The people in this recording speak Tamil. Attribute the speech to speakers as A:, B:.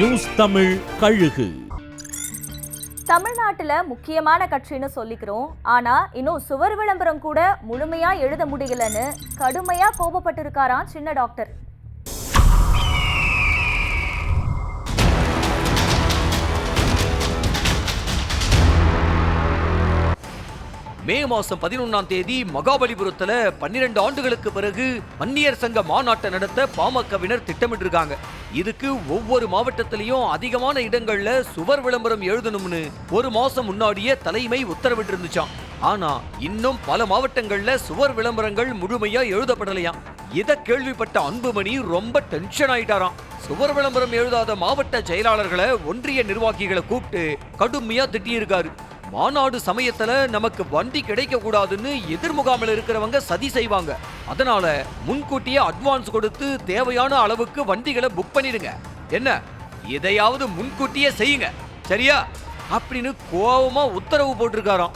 A: நியூஸ் தமிழ் கழுகு.
B: தமிழ்நாட்டுல முக்கியமான கட்சின்னு சொல்லிக்கிறோம். ஆனா இன்னும் சுவர் விளம்பரம் கூட முழுமையா எழுத முடியலன்னு கடுமையா கோபப்பட்டிருக்காராம் சின்ன டாக்டர்.
C: மே மாசம் 11ஆம் தேதி மகாபலிபுரத்துல 12 ஆண்டுகளுக்கு பிறகு வன்னியர் சங்க மாநாட்டை நடத்த பாமகவினர் திட்டமிட்டிருக்காங்க. இதுக்கு ஒவ்வொரு மாவட்டத்திலையும் அதிகமான இடங்கள்ல சுவர் விளம்பரம் எழுதணும்னு ஒரு மாசம் முன்னாடியே தலைமை உத்தரவிட்டு இருந்துச்சாம். ஆனா இன்னும் பல மாவட்டங்கள்ல சுவர் விளம்பரங்கள் முழுமையா எழுதப்படலையாம். இத கேள்விப்பட்ட அன்புமணி ரொம்ப டென்ஷன் ஆயிட்டாராம். சுவர் விளம்பரம் எழுதாத மாவட்ட செயலாளர்களை ஒன்றிய நிர்வாகிகளை கூப்பிட்டு கடுமையா திட்டியிருக்காரு. மாநாடு சமயத்துல நமக்கு வண்டி கிடைக்க கூடாதுன்னு எதிர்முகாமில் இருக்கிறவங்க சதி செய்வாங்க. அதனால முன்கூட்டியே அட்வான்ஸ் கொடுத்து தேவையான அளவுக்கு வண்டிகளை புக் பண்ணிடுங்க. என்ன இதையாவது முன்கூட்டியே செய்யுங்க, சரியா அப்படின்னு கோவமா உத்தரவு போட்டிருக்காராம்.